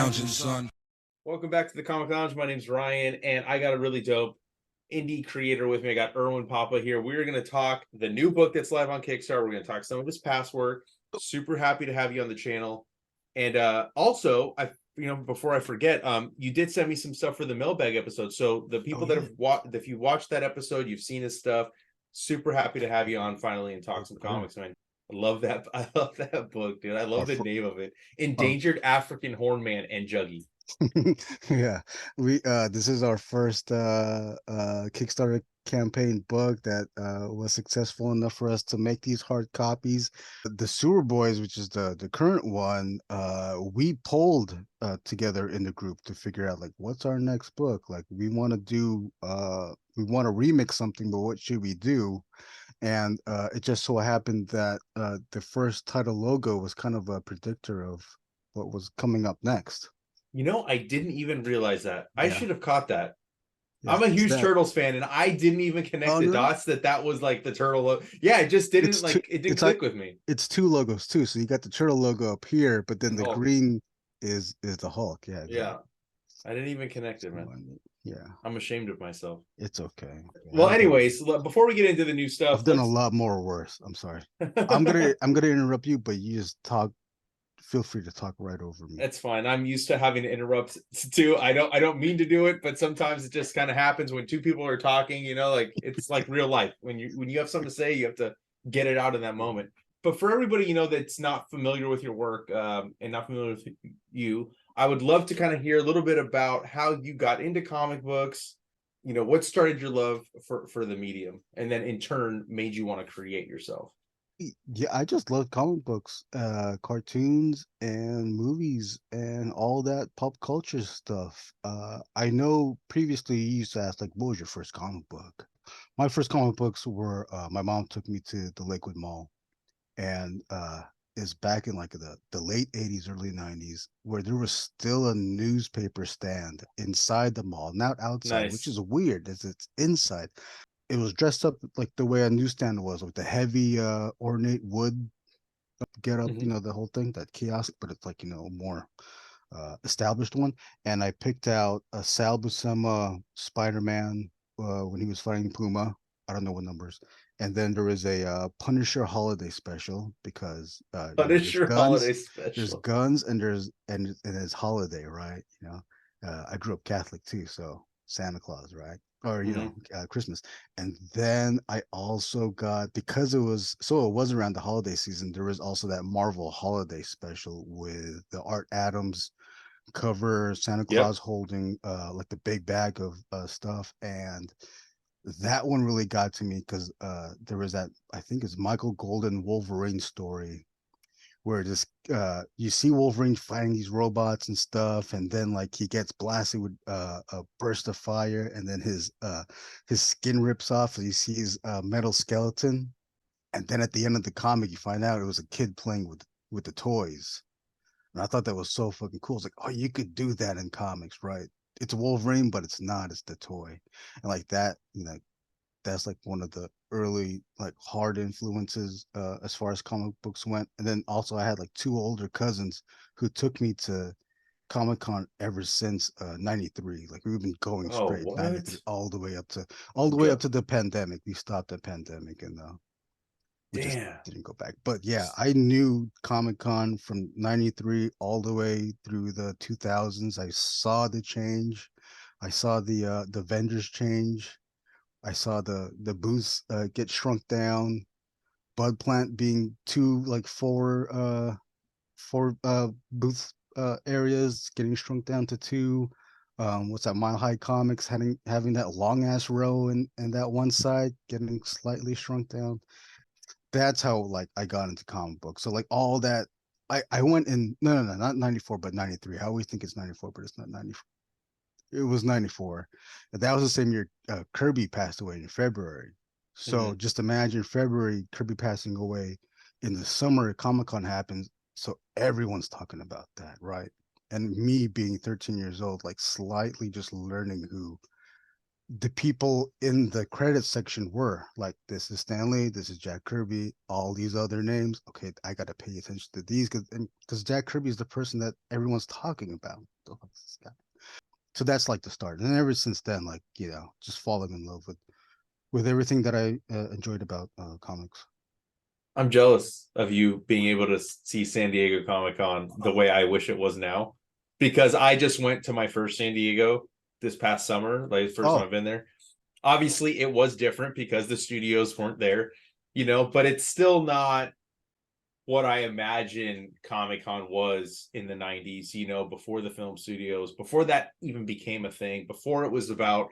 lounging, son. Welcome back to the Comic Lounge. My name's Ryan, and I got a really dope indie creator with me. I got Erwin Papa here. We're going to talk the new book that's live on Kickstarter. We're going to talk some of his past work. Super happy to have you on the channel. And also, before I forget, you did send me some stuff for the mailbag episode. So the people that have watched, if you watched that episode, you've seen his stuff. Super happy to have you on finally and talk some comics, man. I love that. I love that book, dude. I love the name of it. Endangered African Hornman and Juggy. Yeah, we this is our first Kickstarter campaign book that was successful enough for us to make these hard copies. The SEWER Boyz, which is the current one, we polled together in the group to figure out like what's our next book. Like we want to remix something, but what should we do? And it just so happened that the first title logo was kind of a predictor of what was coming up next. I didn't even realize that. Yeah. I should have caught that. Yeah, I'm a huge Turtles fan, and I didn't even connect the dots that was like the turtle logo. Yeah, it just didn't it didn't click with me. It's two logos too. So you got the turtle logo up here, but then the green is the Hulk. Yeah. Exactly. Yeah. I didn't even connect it, man. Yeah. I'm ashamed of myself. It's okay. Well, anyways, before we get into the new stuff, I've done a lot more worse. I'm sorry. I'm gonna interrupt you, but you just talk. Feel free to talk right over me. That's fine. I'm used to having to interrupt too. I don't mean to do it, but sometimes it just kind of happens when two people are talking, like it's like real life. When you have something to say, you have to get it out in that moment. But for everybody, that's not familiar with your work and not familiar with you, I would love to kind of hear a little bit about how you got into comic books, what started your love for the medium, and then in turn made you want to create yourself. Yeah, I just love comic books, cartoons and movies and all that pop culture stuff. I know previously you used to ask like, what was your first comic book? My first comic books were my mom took me to the Lakewood Mall, and it's back in like the late 80s, early 90s, where there was still a newspaper stand inside the mall, not outside, which is weird as it's inside. It was dressed up like the way a newsstand was, with the heavy ornate wood get up, the whole thing, that kiosk, but it's like, more established one. And I picked out a Sal Buscema Spider-Man when he was fighting Puma. I don't know what numbers. And then there is a Punisher holiday special, because Punisher holiday special. There's guns and there's holiday, right? I grew up Catholic too, so Santa Claus, right? Or Christmas. And then I also got, because it was around the holiday season, there was also that Marvel holiday special with the Art Adams cover, Santa Claus holding like the big bag of stuff. And that one really got to me because there was that, I think it's Michael Golden Wolverine story, where just you see Wolverine fighting these robots and stuff, and then like he gets blasted with a burst of fire, and then his skin rips off, and you see his metal skeleton, and then at the end of the comic you find out it was a kid playing with the toys. And I thought that was so fucking cool. It's like, oh, you could do that in comics, right? It's Wolverine, but it's not. It's the toy, and like that, that's like one of the early like hard influences as far as comic books went. And then also I had like two older cousins who took me to Comic-Con ever since 93. Like we've been going straight 93 all the way up to the pandemic. We stopped the pandemic, and we just didn't go back. But yeah, I knew Comic-Con from 93 all the way through the 2000s. I saw the change. I saw the vendors change. I saw the booths get shrunk down. Bud Plant being four booth areas getting shrunk down to two. What's that? Mile High Comics having that long ass row and that one side getting slightly shrunk down. That's how like I got into comic books. So like all that, I went in no, not 94 but 93. I always think it's 94, but it's not 94. It was 94. That was the same year Kirby passed away in February. So just imagine February, Kirby passing away. In the summer, Comic-Con happens. So everyone's talking about that, right? And me being 13 years old, like slightly just learning who the people in the credits section were like, this is Stanley, this is Jack Kirby, all these other names. Okay, I got to pay attention to these because Jack Kirby is the person that everyone's talking about. So that's like the start, and ever since then, like, just falling in love with everything that I enjoyed about comics. I'm jealous of you being able to see San Diego Comic-Con the way I wish it was now, because I just went to my first San Diego this past summer, like the first time I've been there. Obviously, it was different because the studios weren't there, but it's still not what I imagine Comic-Con was in the 90s, before the film studios, before that even became a thing, before it was about,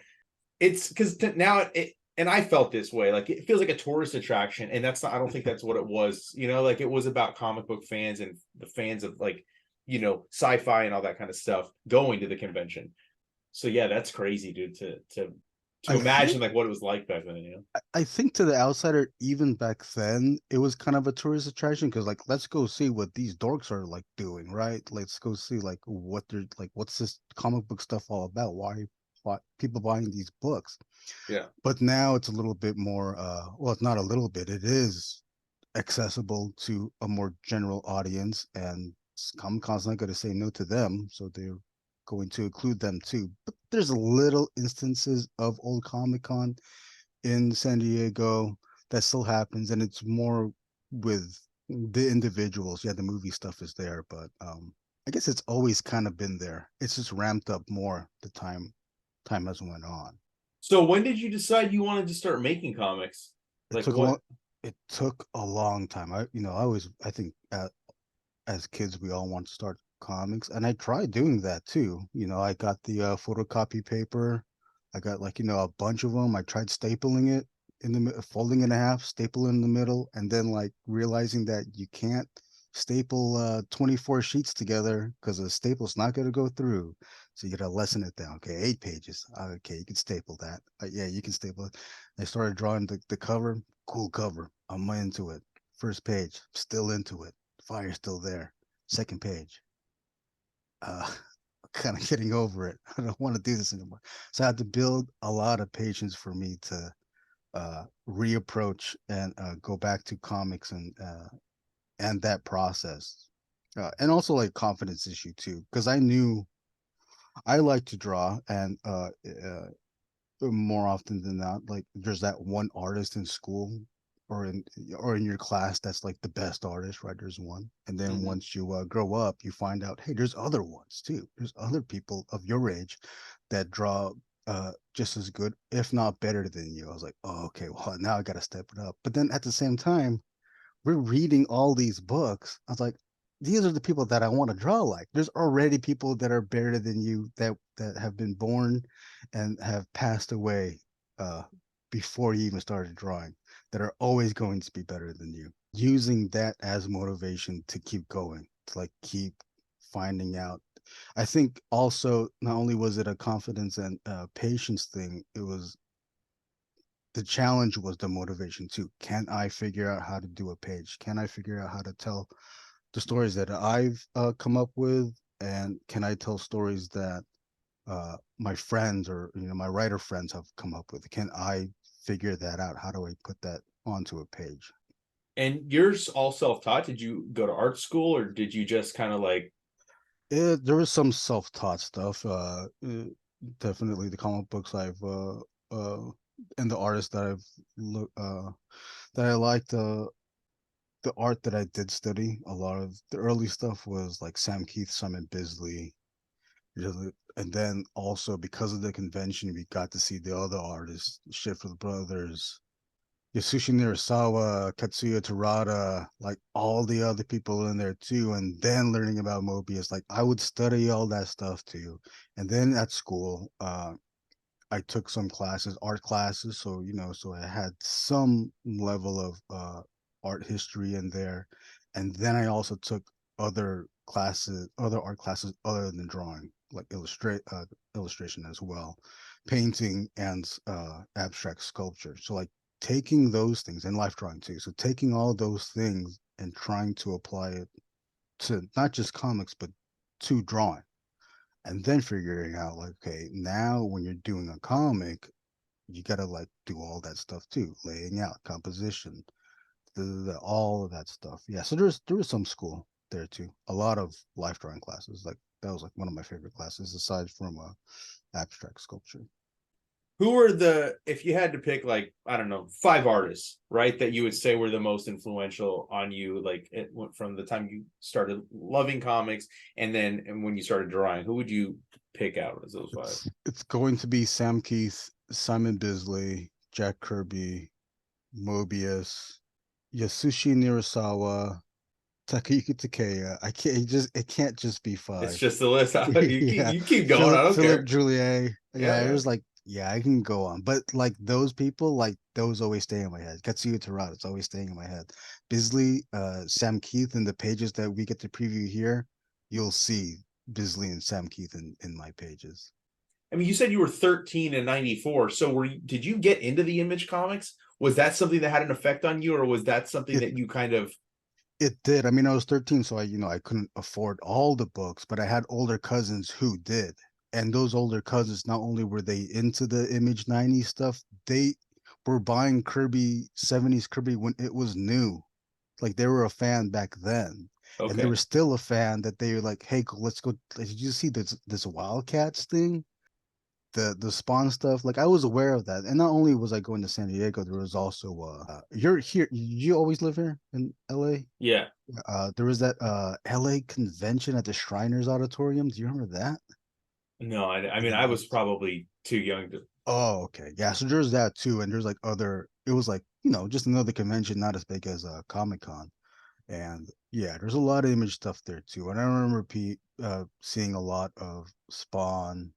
it's because now and I felt this way, like it feels like a tourist attraction, and that's not, I don't think that's what it was, like it was about comic book fans and the fans of like, sci-fi and all that kind of stuff going to the convention. So yeah, that's crazy, dude, to imagine like what it was like back then. I think to the outsider, even back then, it was kind of a tourist attraction because, like, let's go see what these dorks are like doing, right? Let's go see like what they're like. What's this comic book stuff all about? Why people buying these books? Yeah. But now it's a little bit more. Well, it's not a little bit. It is accessible to a more general audience, and Comic Con's not going to say no to them, so they're going to include them too. But there's little instances of old Comic Con in San Diego that still happens, and it's more with the individuals. Yeah, the movie stuff is there, but I guess it's always kind of been there. It's just ramped up more the time has went on. So when did you decide you wanted to start making comics? It Like took what? it took a long time. I think as kids we all want to start comics, and I tried doing that too. I got the photocopy paper. I got, like, a bunch of them. I tried stapling it folding in half, staple in the middle, and then like realizing that you can't staple 24 sheets together because the staple's not going to go through. So you got to lessen it down. Okay, 8 pages. Okay, you can staple that. Yeah, you can staple it. I started drawing the cover. Cool cover. I'm into it. First page, still into it. Fire's still there. Second page. Kind of getting over it. I don't want to do this anymore. So I had to build a lot of patience for me to reapproach and go back to comics and that process. And also like confidence issue too, because I knew I like to draw, and more often than not, like there's that one artist in school or in your class that's like the best artist, right? There's one, and then once you grow up, you find out, hey, there's other ones too. There's other people of your age that draw just as good, if not better than you. I was like, oh, okay, well, now I got to step it up. But then at the same time, we're reading all these books. I was like, these are the people that I want to draw like. There's already people that are better than you that have been born and have passed away before you even started drawing, that are always going to be better than you. Using that as motivation to keep going, to like keep finding out. I think also not only was it a confidence and patience thing, it was the challenge was the motivation too. Can I figure out how to do a page? Can I figure out how to tell the stories that I've come up with? And can I tell stories that my friends or my writer friends have come up with? Can I figure that out? How do I put that onto a page? And yours all self-taught? Did you go to art school, or did you just kind of like? There was some self-taught stuff. Definitely the comic books and the artists that I've that I liked. The art that I did study, a lot of the early stuff was like Sam Keith, Simon Bisley, and then also because of the convention, we got to see the other artists, Sheffield Brothers, Yasushi Nirasawa, Katsuya Terada, like all the other people in there too, and then learning about Mobius. Like I would study all that stuff too, and then at school, I took some classes, art classes, so so I had some level of art history in there, and then I also took other classes, other art classes other than drawing, like illustration as well, painting and abstract sculpture. So like taking those things, and life drawing too. So taking all those things and trying to apply it to not just comics but to drawing, and then figuring out like, okay, now when you're doing a comic, you gotta like do all that stuff too, laying out, composition, all of that stuff. Yeah, so there was some school there too. A lot of life drawing classes. Like that was like one of my favorite classes aside from abstract sculpture. Who are the, if you had to pick, like, I don't know, 5 artists, right, that you would say were the most influential on you, like it went from the time you started loving comics and when you started drawing, who would you pick out as those 5? It's going to be Sam Keith, Simon Bisley, Jack Kirby, Mobius, Yasushi Nirasawa, Takayuki Takeya. I can't it can't just be It's 5. just the list. Yeah. You keep going. I don't Philip care. Julier. Yeah, Yeah, yeah. there's like yeah, I can go on. But like those people, like those always stay in my head. Katsuya Terada, it's always staying in my head. Bisley, Sam Keith in the pages that we get to preview here, you'll see Bisley and Sam Keith in my pages. I mean, you said you were 13 in 94. So did you get into the Image comics? Was that something that had an effect on you, or was that something It that you kind of? it did. I mean, I was 13, so I couldn't afford all the books, but I had older cousins who did. And those older cousins, not only were they into the Image 90s stuff, they were buying Kirby 70s Kirby when it was new. Like they were a fan back then. And they Okay. were still a fan that they were like, hey, let's go. Did you see this Wildcats thing? The Spawn stuff. Like I was aware of that. And not only was I going to San Diego, there was also you're here. You always live here in LA? Yeah. There was that LA convention at the Shriners Auditorium. Do you remember that? No, I I mean, think I it was was. probably too young to. Oh, okay. Yeah, so there's that too, and there's like other. It was like just another convention, not as big as Comic Con, and yeah, there's a lot of image stuff there too. And I remember seeing a lot of Spawn.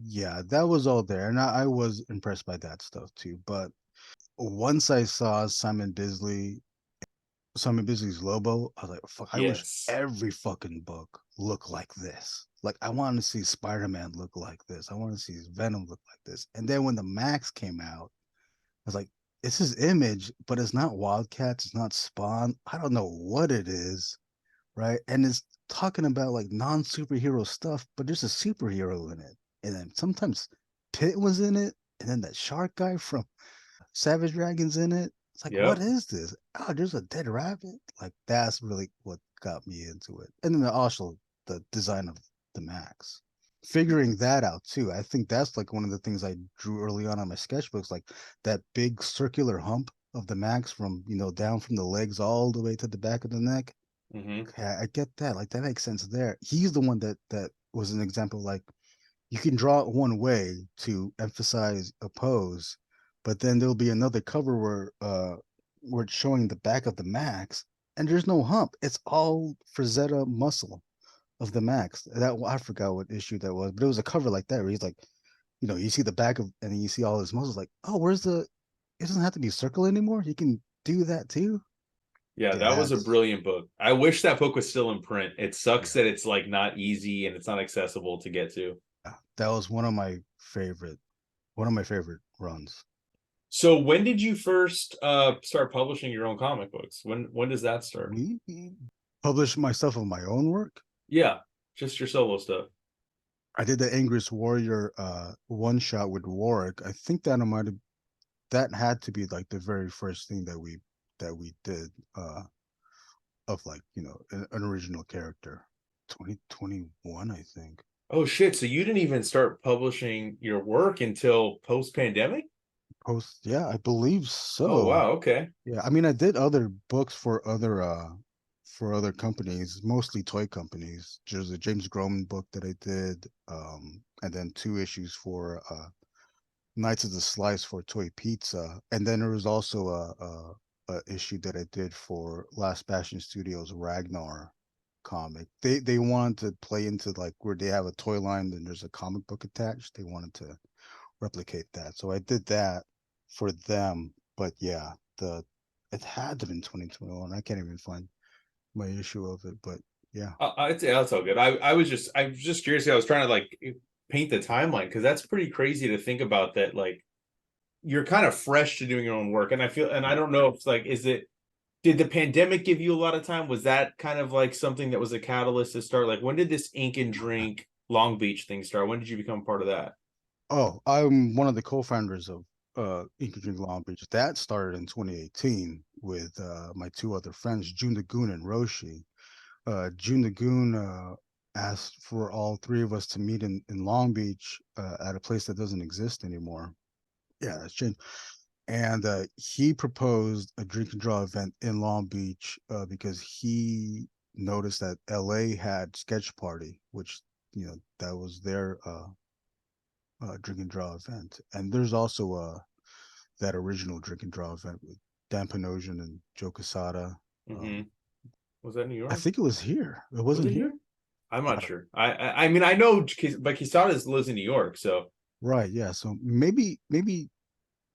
Yeah, that was all there, and I was impressed by that stuff too. But once I saw Simon Bisley's Lobo, I was like, fuck, I wish Yes. every fucking book looked like this. Like, I want to see Spider-Man look like this. I want to see Venom look like this. And then when the Max came out, I was like, this is Image, but it's not Wildcats, it's not Spawn. I don't know what it is, right? And it's talking about like non-superhero stuff, but there's a superhero in it. And then sometimes Pitt was in it, and then that shark guy from Savage Dragon's in it. It's like, what Yep. is this? Oh, there's a dead rabbit. Like that's really what got me into it. And then also the design of the Max. Figuring that out too. I think that's like one of the things I drew early on my sketchbooks, like that big circular hump of the Max from down from the legs all the way to the back of the neck. Mm-hmm. Okay, I get that. Like that makes sense there. He's the one that was an example. Like you can draw it one way to emphasize a pose, but then there'll be another cover where it's showing the back of the Max, and there's no hump. It's all Frazetta muscle of the Max. That I forgot what issue that was, but it was a cover like that where he's like, you see the back of, and then you see all his muscles. Like, oh, where's the? It doesn't have to be circle anymore. You can do that too. Yeah, Yeah, that was a that's brilliant book. I wish that book was still in print. It sucks yeah. that it's like not easy and it's not accessible to get to. That was one of my favorite runs. So when did you first start publishing your own comic books? When does that start? We published my stuff of my own work. Yeah, just your solo stuff. I did the Angriest Warrior one shot with Warwick. I think that had to be like the very first thing that we did of like an original character. 2021, I think. Oh shit, so you didn't even start publishing your work until post-pandemic? Post, yeah, I believe Oh so. wow, okay. Yeah, I mean, I did other books for other companies, mostly toy companies. There's a James Groman book that I did, and then 2 issues for Knights of the Slice for Toy Pizza, and then there was also a issue that I did for Last Bastion Studios Ragnar comic. They wanted to play into like where they have a toy line and there's a comic book attached. They wanted to replicate that, so I did that for them. But yeah, the it had to have been 2021. I can't even find my issue of it, but yeah. I'd say that's all good. I was just curious. I was trying to like paint the timeline because that's pretty crazy to think about that. Like you're kind of fresh to doing your own work, and I don't know if it's like did the pandemic give you a lot of time? Was that kind of like something that was a catalyst to start? Like when did this Ink and Drink Long Beach thing start? When did you become part of that? Oh, I'm one of the co-founders of Enkidu Vargas. That started in 2018 with my two other friends, Joon the Goon and Roshi. Joon the Goon asked for all three of us to meet in Long Beach at a place that doesn't exist anymore. Yeah, that's changed. And he proposed a drink and draw event in Long Beach because he noticed that LA had Sketch Party, which that was their drink and draw event. And there's also that original drink and draw event with Dan Panosian and Joe Quesada. Mm-hmm. Was that New I York? think it was here. It Was wasn't it here. here? I'm not sure. I mean I know, but Quesada lives in New York, so Right. Yeah. So maybe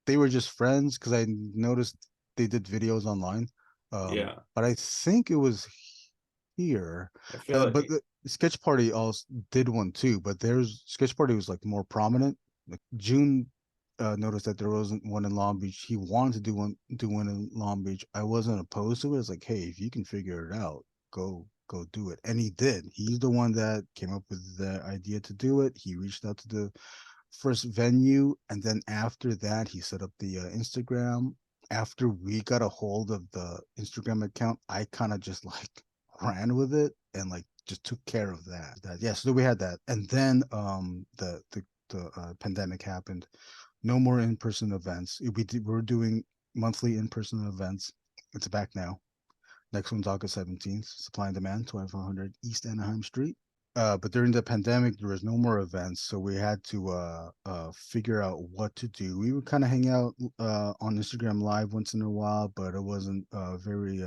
they were just friends because I noticed they did videos online. yeah. But I think it was here. I feel But like the Sketch Party also did one too. But there's Sketch Party was like more prominent. Like June noticed that there wasn't one in Long Beach. He wanted to do one in Long Beach. I wasn't opposed to it. It's like, hey, if you can figure it out, go do it. And he did. He's the one that came up with the idea to do it. He reached out to the first venue, and then after that he set up the Instagram. After we got a hold of the Instagram account, I kind of just like ran with it and like just took care of that. Yeah, so we had that, and then the pandemic happened. No more in-person events. We're doing monthly in-person events. It's back now. Next one's August 17th. Supply and Demand, 2400 East Anaheim Street. But during the pandemic, there was no more events, so we had to figure out what to do. We would kind of hang out on Instagram Live once in a while, but it wasn't very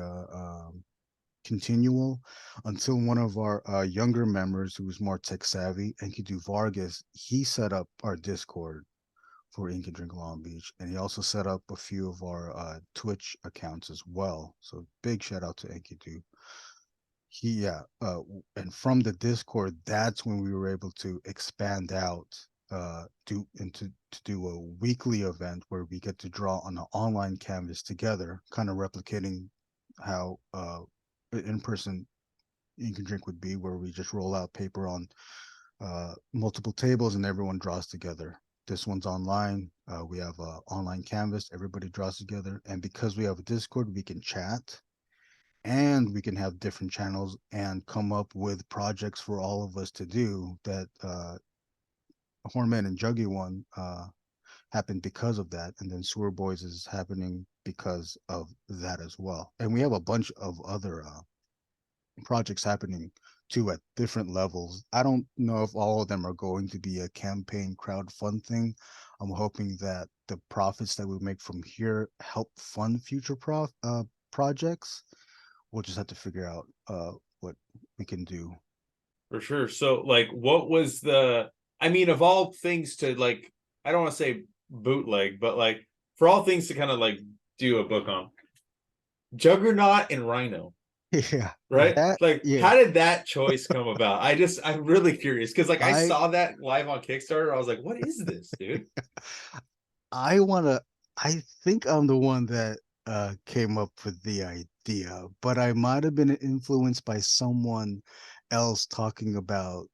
continual until one of our younger members, who was more tech savvy, Enkidu Vargas, he set up our Discord for Ink and Drink Long Beach, and he also set up a few of our Twitch accounts as well. So big shout out to Enkidu. And from the Discord, that's when we were able to expand out to do a weekly event where we get to draw on an online canvas together, kind of replicating how in-person Ink and Drink would be, where we just roll out paper on multiple tables and everyone draws together. This one's online. We have a online canvas. Everybody draws together, and because we have a Discord, we can chat and we can have different channels and come up with projects for all of us to do. That Horman and Juggy one happened because of that, and then Swere Boyz is happening because of that as well. And we have a bunch of other projects happening too at different levels. I don't know if all of them are going to be a campaign crowdfund thing. I'm hoping that the profits that we make from here help fund future projects. We'll just have to figure out what we can do. for sure. So like what was the, I mean, of all things to like, I don't want to say bootleg, but like for all things to kind of like do a book on Juggernaut and Rhino, Yeah, right? that Like, yeah. how did that choice come about? I'm really curious because like I I saw that live on Kickstarter. I was like, what is this, dude? I wanna. I think I'm the one that came up with the idea, but I might have been influenced by someone else talking about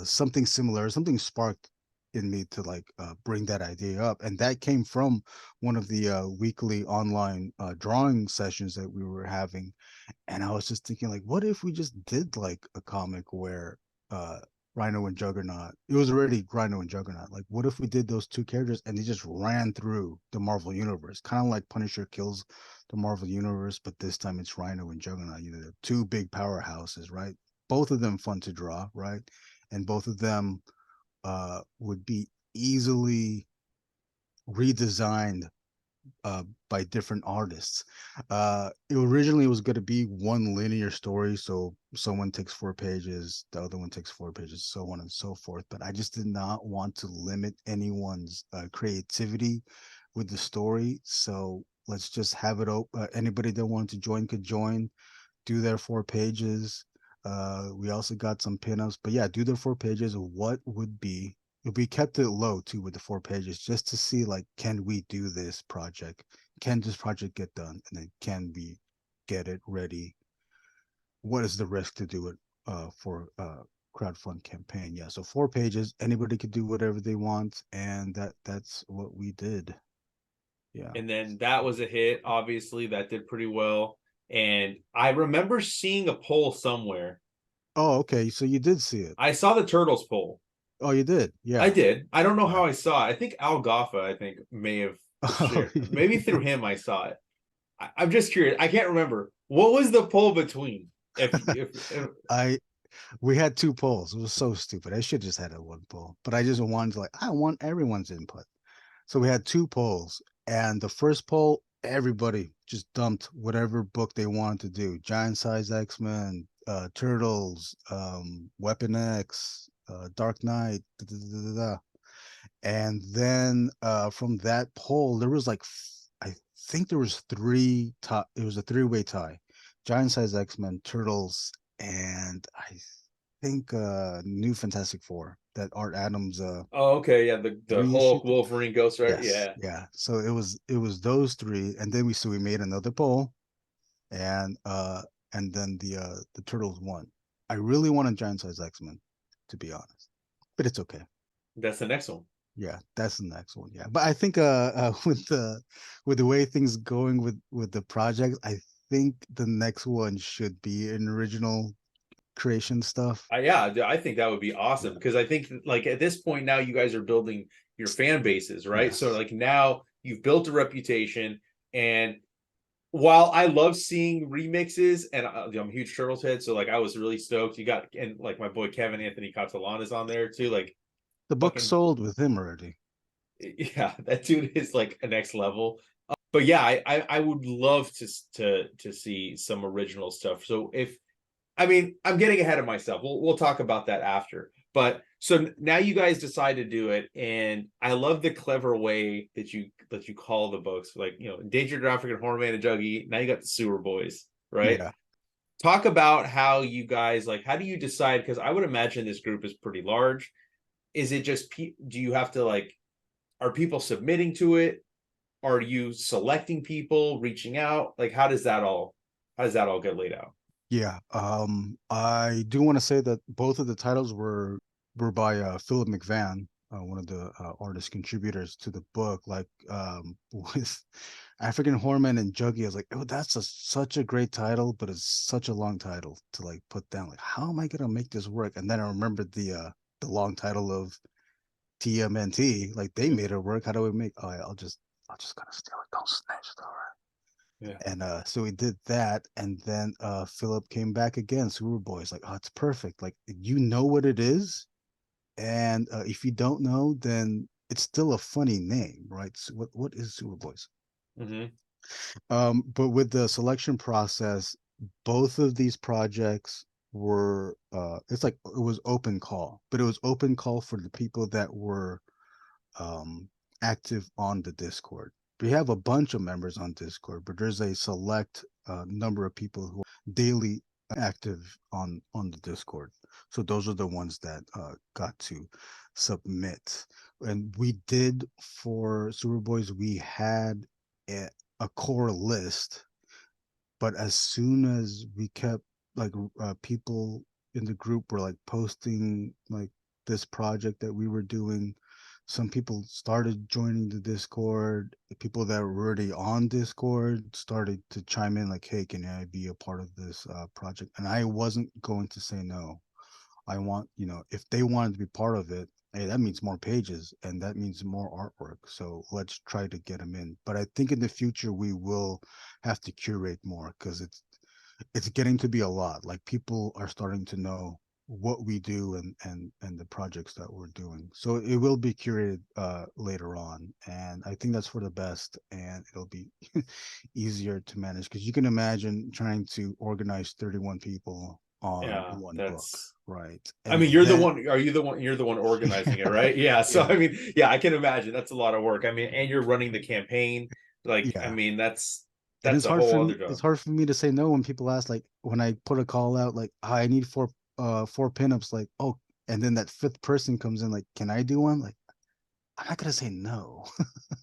something similar. Something sparked in me to like bring that idea up, and that came from one of the weekly online drawing sessions that we were having. And I was just thinking, like, what if we just did like a comic where uh Rhino and Juggernaut, it was already Rhino and Juggernaut. Like, what if we did those two characters and they just ran through the Marvel universe, kind of like Punisher kills the Marvel universe, but this time it's Rhino and Juggernaut. The two big powerhouses, right? Both of them fun to draw, right? And both of them would be easily redesigned by different artists. It originally was going to be one linear story, so someone takes 4 pages, the other one takes 4 pages, so on and so forth. But I just did not want to limit anyone's creativity with the story, so let's just have it open. Anybody that wanted to join could join, do their 4 pages. We also got some pinups, but yeah, do their 4 pages of what would be. We kept it low too with the 4 pages, just to see like, can we do this project? Can this project get done? And then can we get it ready? What is the risk to do it for crowdfund campaign. Yeah, so 4 pages, anybody could do whatever they want, and that's what we did. Yeah. And then that was a hit. Obviously, that did pretty well. And I remember seeing a poll somewhere. Oh, okay. So you did see it. I saw the Turtles poll. Oh, you did. I Yeah. did. I don't know how I saw it. I think Al Gofa, I think, may have shared. Maybe through him I saw it. I'm just curious. I can't remember. What was the poll between? If We had 2 polls. It was so stupid. I should just had a 1 poll, but I just wanted to, like, I want everyone's input. So we had 2 polls, and the first poll, everybody just dumped whatever book they wanted to do. Giant Size X-Men, Turtles, Weapon X, Dark Knight, da, da, da, da, da. And then from that poll, there was like, I think there was 3 top. It was a 3-way tie: Giant Size X-Men, Turtles, and I think New Fantastic Four, that Art Adams oh, okay, yeah, the 3 issue. Hulk, Wolverine, Ghost Rider, Yes, yeah. yeah. So it was those 3, and then we made another poll, and then the Turtles won. I really wanted Giant Size X-Men, to be honest, but it's okay. That's the next one. Yeah, that's the next one. Yeah, but I think with the way things going with the project, I think the next one should be an original creation stuff. Yeah, I think that would be awesome, Yeah. because I think, like, at this point now you guys are building your fan bases, right? So Yes. like now you've built a reputation, and while I love seeing remixes, and I'm a huge Turtles head, so like I was really stoked. You got, and like my boy Kevin Anthony Catalan is on there too. Like, The book fucking sold with him already. yeah, that dude is like a next level. But yeah, I would love to see some original stuff. So if, I mean, I'm getting ahead of myself. We'll talk about that after. But so now you guys decide to do it, and I love the clever way that you call the books, like, you know, Endangered African Hornman and Juggy. Now you got the Swere Boyz, right? Yeah. Talk about how you guys, like, how do you decide? Because I would imagine this group is pretty large. Is it just do you have to, like, are people submitting to it? Are you selecting people, reaching out? Like, how does that all get laid out? Yeah. I do want to say that both of the titles were by Philip McVann, one of the artist contributors to the book. Like, with African Horseman and Juggy, I was like, oh, that's such a great title, but it's such a long title to like put down. Like, how am I gonna make this work? And then I remembered the long title of TMNT. Like, they made it work. How do we make? Oh, I'll just kind of steal it. Don't snitch, all right. Yeah. And so we did that, and then Philip came back again. Swere Boyz, like, oh, it's perfect. Like, you know what it is, and if you don't know, then it's still a funny name, right? So what is Swere Boyz? Mm-hmm. But with the selection process, both of these projects were it's like it was open call, but it was open call for the people that were active on the Discord. We have a bunch of members on Discord, but there's a select number of people who are daily active on the Discord. So those are the ones that got to submit. And we did, for Swere Boyz, we had a core list, but as soon as we kept, like, people in the group were like posting like this project that we were doing, some people started joining the Discord. People that were already on Discord started to chime in, like, hey, can I be a part of this project? And I wasn't going to say no. I want, if they wanted to be part of it, hey, that means more pages and that means more artwork. So let's try to get them in. But I think in the future we will have to curate more, because it's getting to be a lot. Like, people are starting to know what we do and the projects that we're doing. So it will be curated later on, and I think that's for the best, and it'll be easier to manage, because you can imagine trying to organize 31 people on Yeah, one book, that's, right? I And mean, you're the then one, you're the one organizing it, yeah, right? Yeah. So yeah, I mean, yeah, I can imagine that's a lot of work. I mean, and you're running the campaign. Like, I yeah. mean, And that's a whole other it's job. hard for me to say no when people ask, like, when I put a call out, like, "Oh, I need 4 pinups," like, oh, and then that 5th person comes in, like, can I do one? Like, I'm not gonna say no.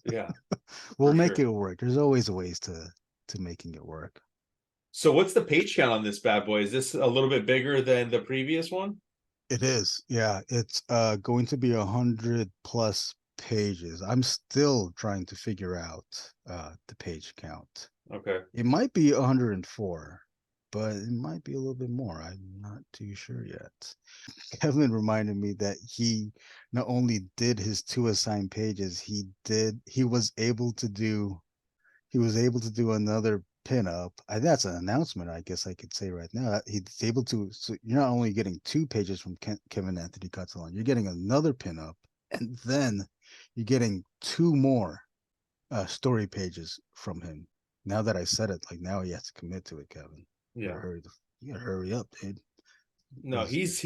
Yeah, We'll for make sure. it work. There's always ways to making it work. So what's the page count on this bad boy? Is this a little bit bigger than the previous one? It is. Yeah, it's going to be 100+ pages. I'm still trying to figure out the page count. Okay. It might be 104, but it might be a little bit more. I'm not too sure yet. Kevin reminded me that he not only did his 2 assigned pages, he was able to do another pinup. That's an announcement, I guess I could say right now. He's able to. So you're not only getting 2 pages from Kevin Anthony Catalan, you're getting another pinup, and then you're getting 2 more story pages from him. Now that I said it, like now he has to commit to it, Kevin. Yeah. You gotta hurry up, dude. No, he's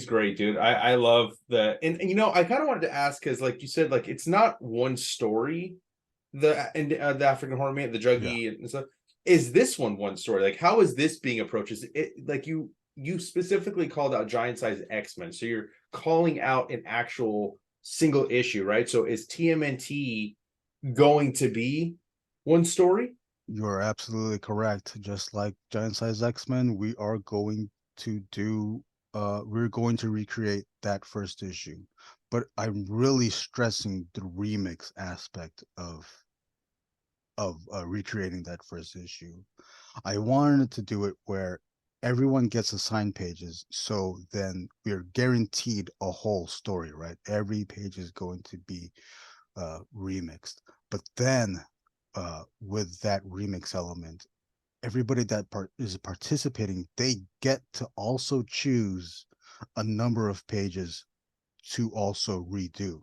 great, dude. I love the and you know I kind of wanted to ask because like you said, like it's not one story, the African horror man, the Yeah. Juggy and stuff. Is this one story? Like how is this being approached? Is it like you specifically called out giant size X-Men, so you're calling out an actual single issue, right? So is TMNT going to be one story? You're absolutely correct. Just like Giant Size X-Men, we're going to recreate that first issue. But I'm really stressing the remix aspect of recreating that first issue. I wanted to do it where everyone gets assigned pages, so then we're guaranteed a whole story, right? Every page is going to be remixed. But then with that remix element, everybody that is participating, they get to also choose a number of pages to also redo.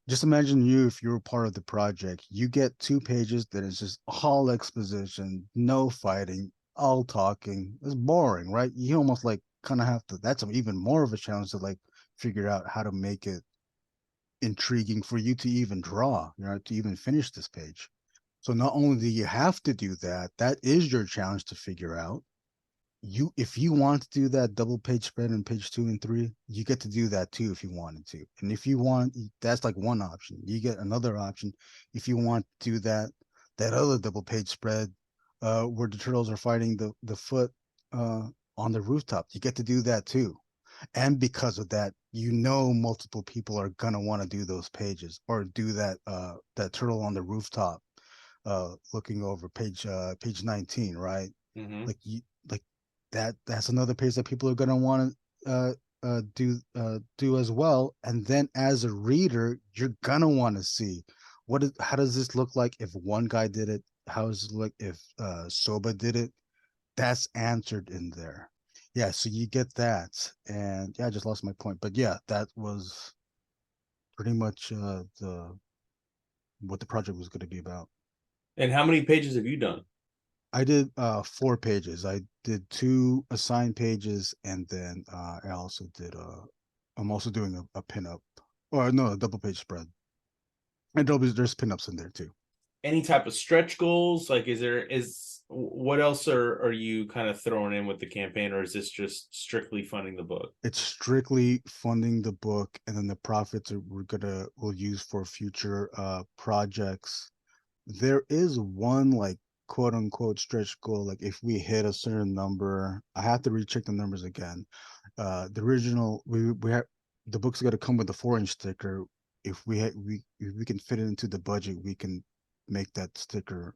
Just imagine if you're part of the project, you get 2 pages that is just all exposition, no fighting, all talking. It's boring, right? You almost like kind of have to. That's even more of a challenge to like figure out how to make it intriguing for you to even draw, to even finish this page. So not only do you have to do that, that is your challenge to figure out. If you want to do that double page spread in page 2 and 3, you get to do that too if you wanted to. And if you want, that's like one option. You get another option if you want to do that other double page spread where the turtles are fighting the foot on the rooftop. You get to do that too. And because of that, multiple people are gonna want to do those pages or do that turtle on the rooftop looking over page 19, right? Mm-hmm. Like you like that's another page that people are gonna want to do as well. And then as a reader, you're gonna want to see how does this look like if one guy did it? How does it look if Soba did it? That's answered in there. Yeah, so you get that. And yeah, I just lost my point. But yeah, that was pretty much the what the project was going to be about. And how many pages have you done? I did 4 pages. I did 2 assigned pages, and then I'm also doing a pinup, or no, a double page spread, and there's pinups in there too. Any type of stretch goals? Like, is what else are you kind of throwing in with the campaign, or is this just strictly funding the book? It's strictly funding the book, and then the profits we'll use for future projects. There is one like quote unquote stretch goal. Like if we hit a certain number, I have to recheck the numbers again. The original we have the book's got to come with a 4-inch sticker. If we can fit it into the budget, we can make that sticker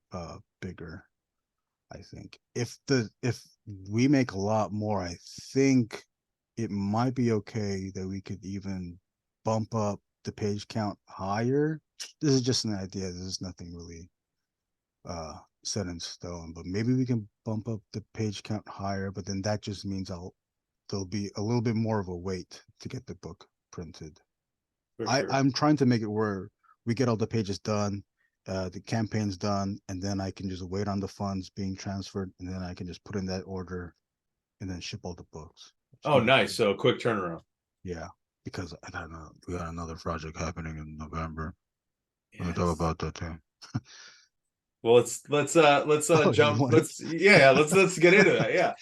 bigger. I think if we make a lot more, I think it might be okay that we could even bump up the page count higher. This is just an idea. This is nothing really set in stone, but maybe we can bump up the page count higher, but then that just means there'll be a little bit more of a wait to get the book printed. For sure. I'm trying to make it where we get all the pages done, the campaign's done, and then I can just wait on the funds being transferred, and then I can just put in that order and then ship all the books. Oh, nice. So quick turnaround. Yeah, because we got another project happening in November. We'll Yes. talk about that too. Well, let's jump. Let's get into that. Yeah.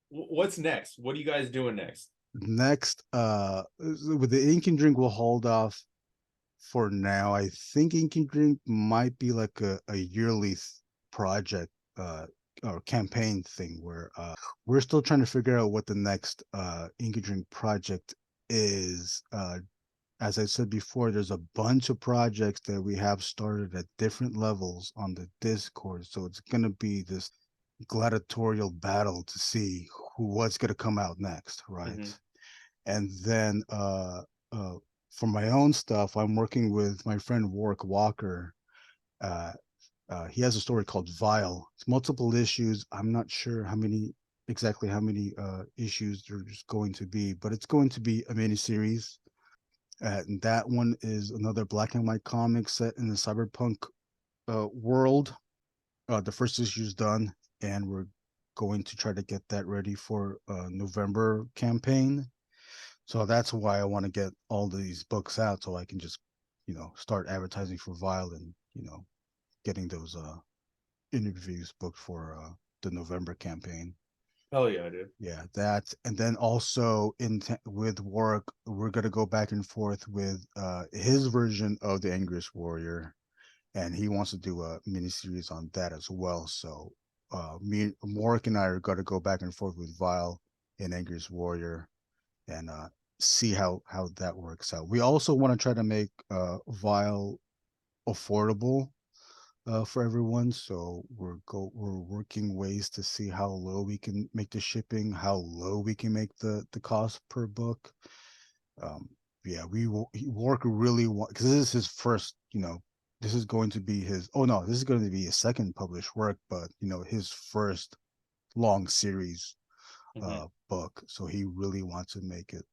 What's next? What are you guys doing next? Next, with the Ink and Drink, we'll hold off for now. I think Ink and Drink might be like a yearly project or campaign thing where we're still trying to figure out what the next Inky Drink project is. As I said before, there's a bunch of projects that we have started at different levels on the Discord. So it's going to be this gladiatorial battle to see what's going to come out next, right? Mm-hmm. And then for my own stuff, I'm working with my friend Warwick Walker. He has a story called Vile. It's multiple issues. I'm not sure exactly how many issues there's going to be, but it's going to be a miniseries. And that one is another black and white comic set in the cyberpunk world. The first issue is done, and we're going to try to get that ready for November campaign. So that's why I want to get all these books out so I can just, start advertising for Vile and, getting those interviews booked for the November campaign. Hell yeah, dude. Yeah, that, and then also with work, we're gonna go back and forth with his version of the Angriest Warrior, and he wants to do a miniseries on that as well. So Warwick and I are gonna go back and forth with Vile and Angriest Warrior, and see how that works out. We also want to try to make Vile affordable for everyone. So we're working ways to see how low we can make the shipping, how low we can make the cost per book. Yeah, we will work really because this is his first, this is going to be his, oh no, this is going to be his second published work, but his first long series book. So he really wants to make it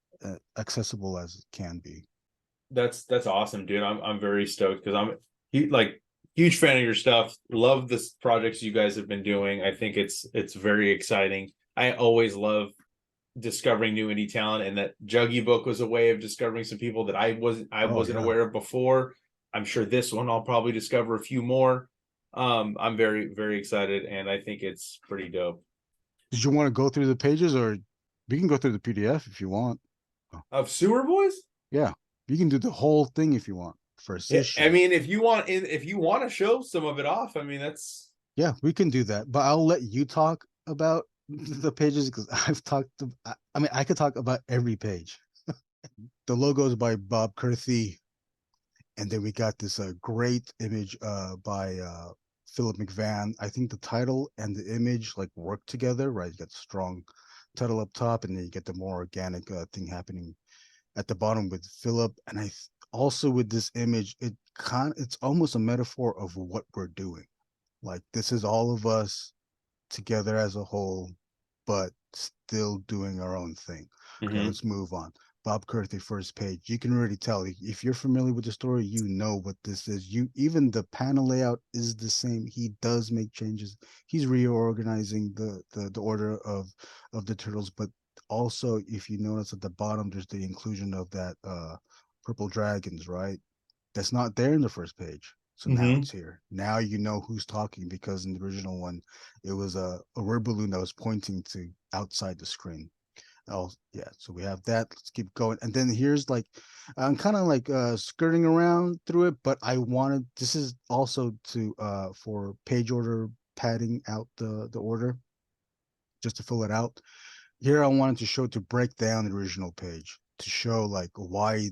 accessible as it can be. That's awesome, dude. I'm very stoked because I'm huge fan of your stuff. Love the projects you guys have been doing. I think it's very exciting. I always love discovering new indie talent, and that Juggy book was a way of discovering some people that I wasn't aware of before. I'm sure this one I'll probably discover a few more. I'm very, very excited, and I think it's pretty dope. Did you want to go through the pages, or we can go through the PDF if you want? Of SEWER Boyz? Yeah, you can do the whole thing if you want. First issue. I mean, if you want to show some of it off, I mean, that's, yeah, we can do that. But I'll let you talk about the pages because I've talked. I could talk about every page. The logo is by Bob Kurthy, and then we got this great image by Philip McVann. I think the title and the image work together, right? You got the strong title up top, and then you get the more organic thing happening at the bottom with Philip. And also with this image, it's almost a metaphor of what we're doing. Like, this is all of us together as a whole, but still doing our own thing. Okay, let's move on. Bob Kurthy, first page. You can already tell if you're familiar with the story, you know what this is. Even the panel layout is the same. He does make changes. He's reorganizing the order of the turtles, but also if you notice at the bottom, there's the inclusion of that purple dragons, right? That's not there in the first page. So now it's here. Now you know who's talking, because in the original one, it was a word balloon that was pointing to outside the screen. Oh yeah, so we have that. Let's keep going. And then here's I'm kind of skirting around through it, but this is also to for page order, padding out the order, just to fill it out. Here I wanted to break down the original page, to show why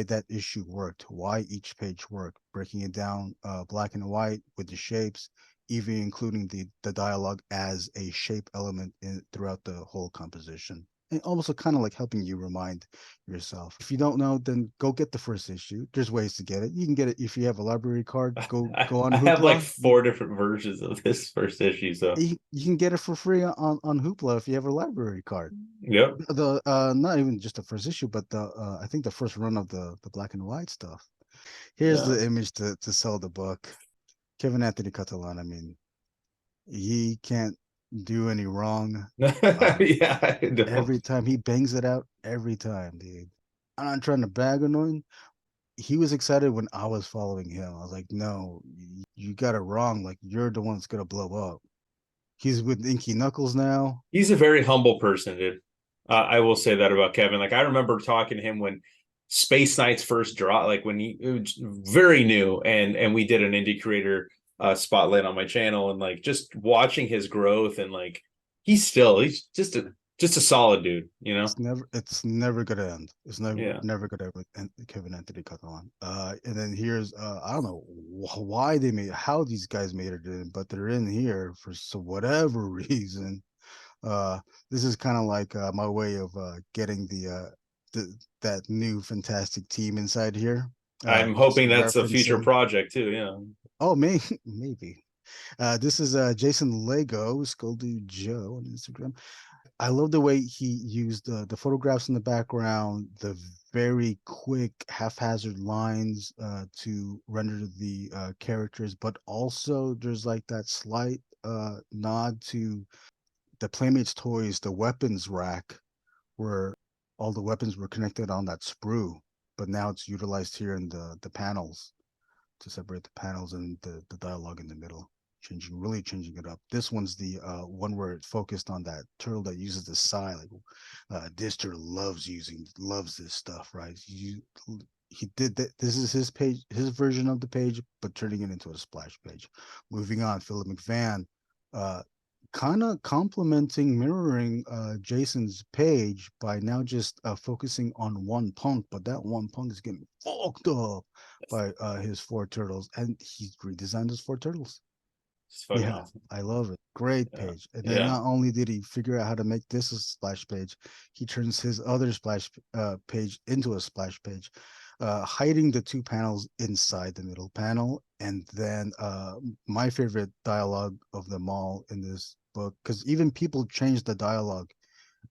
that issue worked, why each page worked, breaking it down black and white with the shapes, even including the dialogue as a shape element throughout the whole composition. And also kind of helping you remind yourself. If you don't know, then go get the first issue. There's ways to get it. You can get it if you have a library card. Go on Hoopla. I have 4 different versions of this first issue, so you can get it for free on Hoopla if you have a library card. Yep. The not even just the first issue, but I think the first run of the black and white stuff. Here's the image to sell the book. Kevin Anthony Catalan. I mean, he can't do any wrong. Yeah, every time he bangs it out, every time, dude. I'm not trying to bag on him. He was excited when I was following him. I was like, no, you got it wrong. You're the one that's gonna blow up. He's with Inky Knuckles now. He's a very humble person, dude. I will say that about Kevin. I remember talking to him when Space Knights first dropped, when he was very new, and we did an indie creator spotlight on my channel, and like just watching his growth, and like he's just a solid dude, you know. It's never gonna end. It's never Yeah, never gonna end. Kevin Anthony Catalan. And then here's I don't know why they made how these guys made it in, but they're in here for whatever reason. This is kind of like my way of getting that new fantastic team inside here. I'm Just hoping that's a future referencing. project too. Yeah. Oh, maybe. This is Jason Lego, Skoldu Joe on Instagram. I love the way he used the photographs in the background, the very quick haphazard lines to render the characters, but also there's like that slight nod to the Playmates toys, the weapons rack, where all the weapons were connected on that sprue, but now it's utilized here in the panels to separate the panels and the dialogue in the middle, really changing it up. This one's the one where it focused on that turtle that uses the sigh, like this turtle loves this stuff, right? He did that. This is his page, his version of the page, but turning it into a splash page. Moving on, Philip McVann, uh, kind of complementing, mirroring Jason's page by now just focusing on one punk, but that one punk is getting fucked up by his four turtles, and he's redesigned his four turtles. It's fucking Yeah, awesome. I love it. Great Yeah. page. And then Yeah. not only did he figure out how to make this a splash page, he turns his other splash page into a splash page, hiding the two panels inside the middle panel. And then my favorite dialogue of them all in this book, because even people change the dialogue,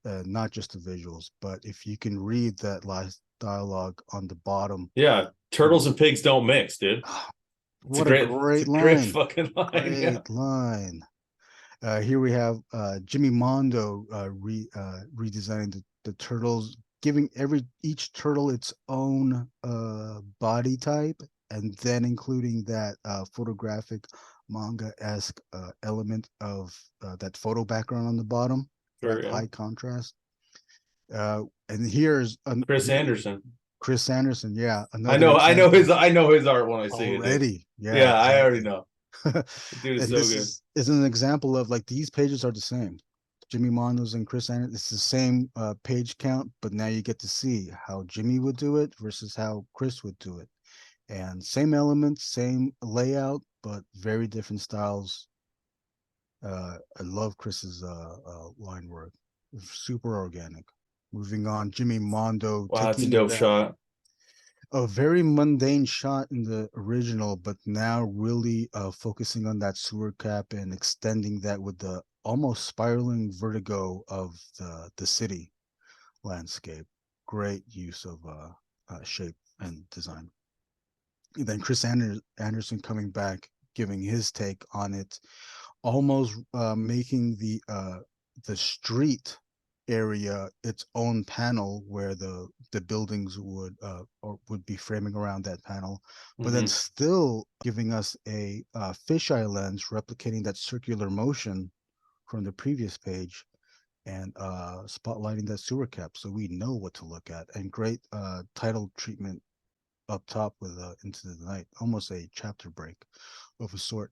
not just the visuals, but if you can read that last dialogue on the bottom, Yeah. Turtles and pigs don't mix, dude. what a It's a great great line. fucking line. Yeah. Great line. Here we have Jimmy Mondo redesigning the turtles, giving each turtle its own body type, and then including that photographic manga-esque element of that photo background on the bottom, Sure, right? yeah. High contrast. And here's Chris here Anderson. Chris Anderson, yeah, I another know, example I know his art when I see it, dude. already. Yeah, Yeah, I already exactly. know. The dude is And so this good. is an example of like these pages are the same. Jimmy Mondo's and Chris Anderson, it's the same page count, but now you get to see how Jimmy would do it versus how Chris would do it. And same elements, same layout, but very different styles. I love Chris's line work. Super organic. Moving on, Jimmy Mondo Wow, that's a taking dope that shot. a very mundane shot in the original, but now really focusing on that sewer cap and extending that with the almost spiraling vertigo of the city landscape. Great use of shape and design. And then Anderson coming back, giving his take on it, almost making the street area its own panel where the buildings would or would be framing around that panel, but then Hmm. still giving us a fisheye lens replicating that circular motion from the previous page and spotlighting that sewer cap so we know what to look at. And great title treatment up top with Into the Night, almost a chapter break of a sort.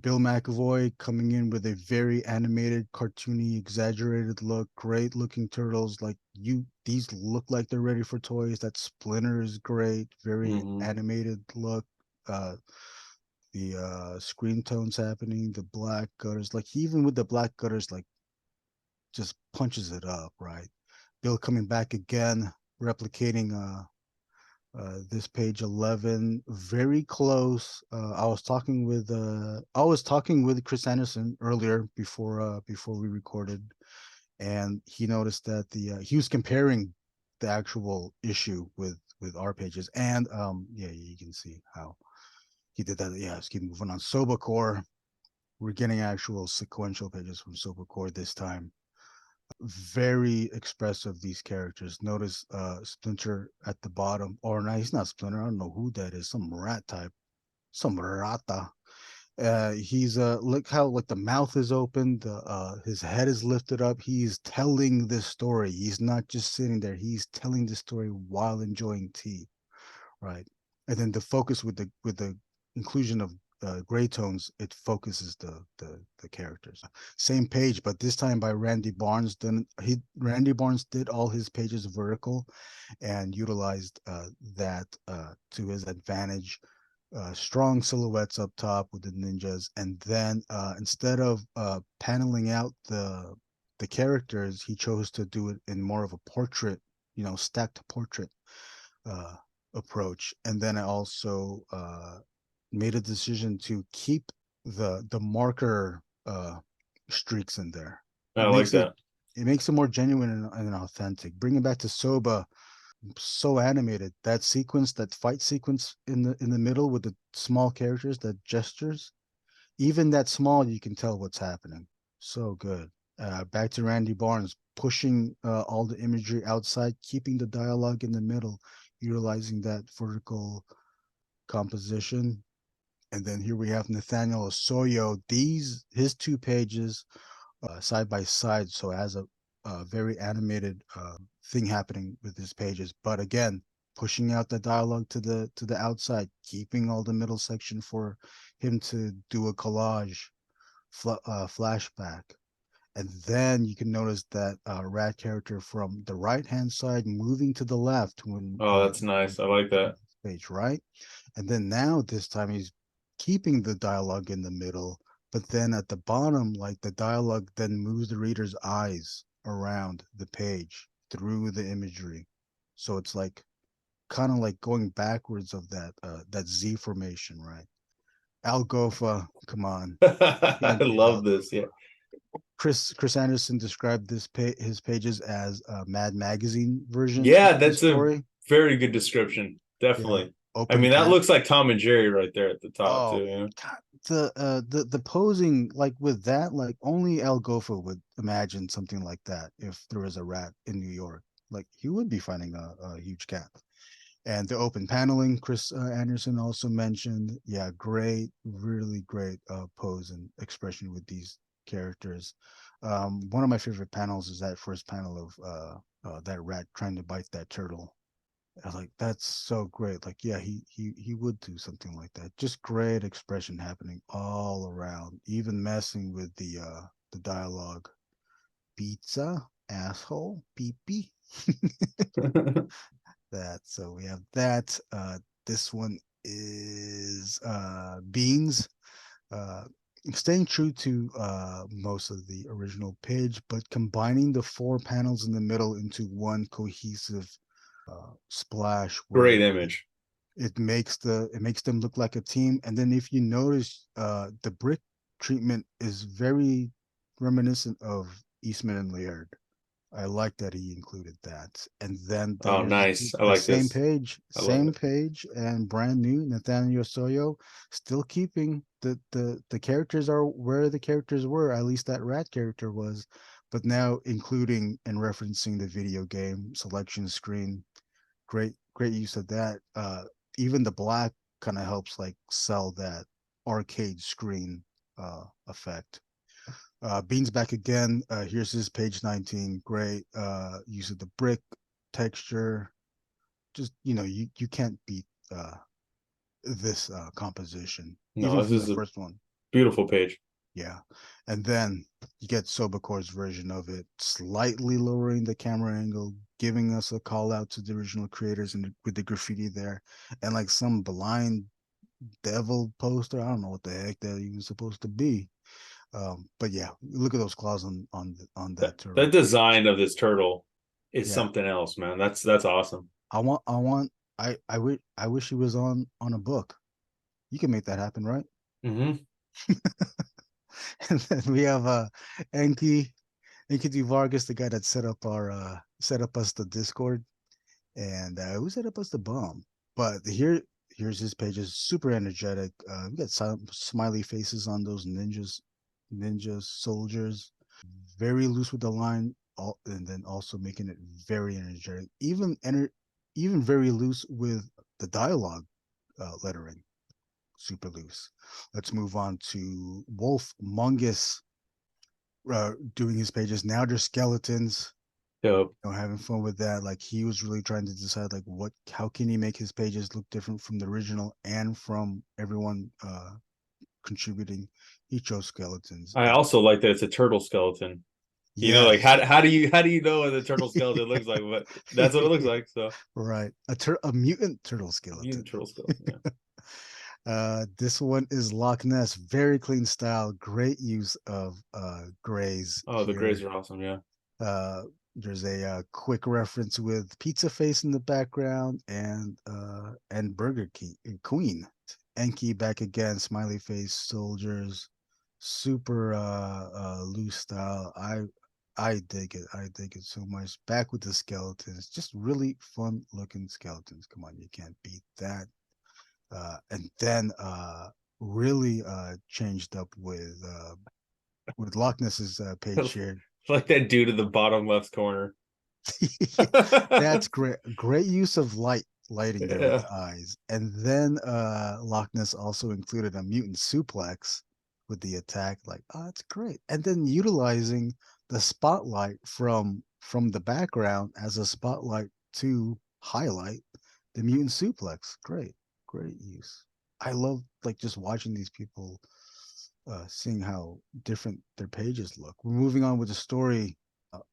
Bill McEvoy coming in with a very animated, cartoony, exaggerated look. Great looking turtles. Like these look like they're ready for toys. That Splinter is great. Very Hmm. animated look. Uh, the screen tones happening. The black gutters. Like even with the black gutters, like just punches it up, right? Bill coming back again, replicating this page 11, very close. I was talking with Chris Anderson earlier before we recorded, and he noticed that he was comparing the actual issue with our pages, and yeah, you can see how he did that. Yeah, let's keep moving on. Soba Kore, we're getting actual sequential pages from Soba Kore this time. Very expressive, these characters. Notice Splinter at the bottom, or no, he's not Splinter. I don't know who that is. Some rat type, some rata. He's look how like the mouth is open, the his head is lifted up. He's telling this story. He's not just sitting there. He's telling the story while enjoying tea, right? And then the focus with the inclusion of gray tones, it focuses the characters. Same page, but this time by Randy Barnes. Randy Barnes did all his pages vertical, and utilized that to his advantage. Strong silhouettes up top with the ninjas, and then instead of paneling out the characters, he chose to do it in more of a portrait, stacked portrait approach. And then I also made a decision to keep the marker streaks in there. I like that. It makes it more genuine and authentic. Bring it back to Soba, so animated. That sequence, that fight sequence in the middle with the small characters, that gestures, even that small, you can tell what's happening. So good. Back to Randy Barnes, pushing all the imagery outside, keeping the dialogue in the middle, utilizing that vertical composition. And then here we have Nathaniel Osollo. His 2 pages side by side, so it has a very animated thing happening with his pages. But again, pushing out the dialogue to the outside, keeping all the middle section for him to do a collage, flashback. And then you can notice that rat character from the right hand side moving to the left when that's nice. I like that page, right? And then now this time he's keeping the dialogue in the middle, but then at the bottom, like, the dialogue then moves the reader's eyes around the page through the imagery. So it's like kind of like going backwards of that Z formation, right? Al Gofa, come on. I love this. Yeah. Chris Anderson described his pages as a Mad Magazine version. Yeah, of the that's a story. very good description. Definitely. Yeah, I mean, that looks like Tom and Jerry right there at the top oh, too. You know? God, the posing, like, with that, like, only Al Gofa would imagine something like that if there was a rat in New York. Like, he would be finding a huge cat. And the open paneling, Chris Anderson also mentioned. Yeah, great, really great pose and expression with these characters. One of my favorite panels is that first panel of that rat trying to bite that turtle. I was like, that's so great. Like, yeah, he would do something like that. Just great expression happening all around, even messing with the dialogue. Pizza, asshole, pee pee. That, so we have that. This one is beans. Uh Staying true to most of the original page, but combining the 4 panels in the middle into one cohesive splash Great where image. it makes them look like a team. And then if you notice, the brick treatment is very reminiscent of Eastman and Laird. I like that he included that. And then Oh, here's nice. I the like this. I love same it. page, and brand new Nathaniel Osollo, still keeping the characters are where the characters were, at least that rat character was, but now including and referencing the video game selection screen. Great use of that. Even the black kind of helps, like, sell that arcade screen effect. Beans back again. Here's his page 19. Great use of the brick texture. Just, you can't beat this composition, No, even this from the is a first one. beautiful page. Yeah. And then you get Soba Kore's version of it, slightly lowering the camera angle, giving us a call out to the original creators, and with the graffiti there, and like some blind devil poster. I don't know what the heck that even supposed to be. But yeah, look at those claws on that That turtle. design of this turtle is Yeah, something else, man. That's awesome. I wish he was on a book. You can make that happen, right? Mm-hmm. And then we have Enkidu Vargas, the guy that set up us the Discord, and who set up us the bomb. But here's his pages, super energetic. We got some smiley faces on those ninja soldiers, very loose with the line, and then also making it very energetic, even very loose with the dialogue lettering, super loose. Let's move on to Wulf Mungus, doing his pages. Now they're skeletons. Dope. Having fun with that. Like, he was really trying to decide, like, how can he make his pages look different from the original and from everyone contributing. He chose skeletons. I also like that it's a turtle skeleton. You know, like Yes. how do you know what the turtle skeleton looks like? But that's what it looks like. So Right. A mutant turtle skeleton. mutant turtle skeleton. Yeah. This one is Loch Ness. Very clean style. Great use of grays Oh, the here. grays are awesome. Yeah. Uh, there's a quick reference with Pizza Face in the background and Burger King Queen. Enki back again, smiley face soldiers, super loose style. I dig it. I dig it so much. Back with the skeletons, just really fun looking skeletons. Come on, you can't beat that. And then really changed up with Loch Ness's page here. Like that dude in the bottom left corner. That's great. Great use of lighting there with Yeah. the eyes. And then Loch Ness also included a mutant suplex with the attack. Like, oh, that's great. And then utilizing the spotlight from the background as a spotlight to highlight the mutant suplex. Great, great use. I love like just watching these people seeing how different their pages look. We're moving on with the story,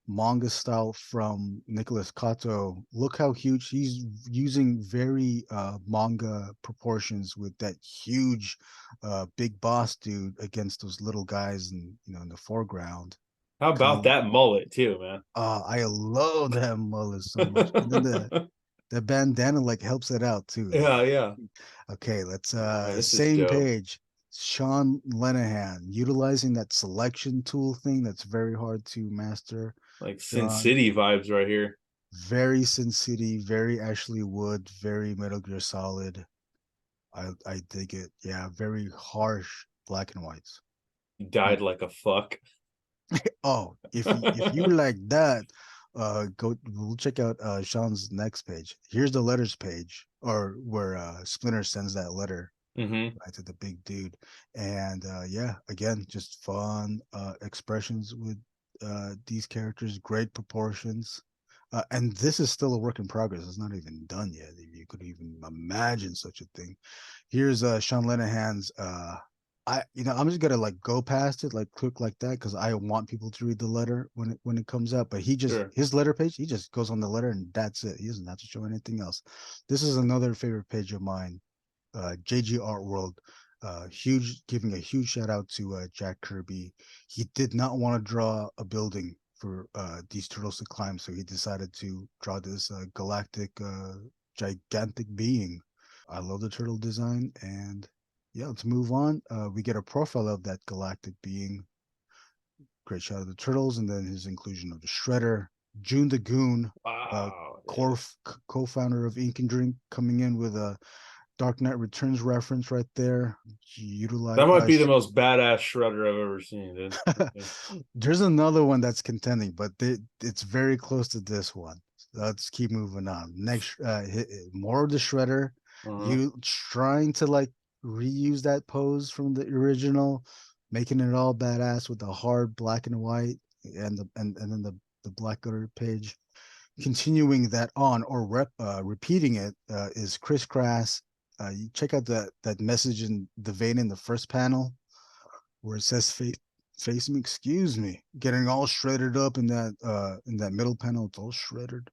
manga style from Nicholas Cato. Look how huge he's using, very manga proportions with that huge big boss dude against those little guys in the foreground. How about Coming, that mullet too, man? I love that mullet so much. And then the bandana like helps it out too. Yeah, yeah. Okay, let's Oh man, this is same dope. page. Sean Lenahan utilizing that selection tool thing that's very hard to master. Like Sin Sean, City vibes right here. very Sin City, very Ashley Wood, very Metal Gear Solid. I dig it. Yeah, very harsh black and whites. He Hmm. died like a fuck. Oh, if you like that, we'll check out Sean's next page. Here's the letters page, or where Splinter sends that letter Hmm. right to the big dude. And yeah, again, just fun expressions with these characters, great proportions. And this is still a work in progress. It's not even done yet. If you could even imagine such a thing. Here's Sean Lenahan's I'm just gonna like go past it, like click like that, because I want people to read the letter when it comes out. But Sure. his letter page, he just goes on the letter and that's it. He doesn't have to show anything else. This is another favorite page of mine. JGArtworld, giving a huge shout out to Jack Kirby. He did not want to draw a building for these turtles to climb, so he decided to draw this galactic, gigantic being. I love the turtle design, and yeah, let's move on. We get a profile of that galactic being. Great shot of the turtles, and then his inclusion of the Shredder, Joon the Goon, uh, Wow. Yeah. core co-founder of Ink and Drink, coming in with a Dark Knight Returns reference right there. That Utilize. might be the most badass shredder I've ever seen, dude. Yeah. There's another one that's contending, but it's very close to this one. So let's keep moving on. Next, more of the Shredder. Uh-huh. You trying to like reuse that pose from the original, making it all badass with the hard black and white and then the black gutter page. Continuing that on or repeating it is ChrisChrass. You check out that message in the vein in the first panel where it says face me, excuse me, getting all shredded up in that middle panel. It's all shredded,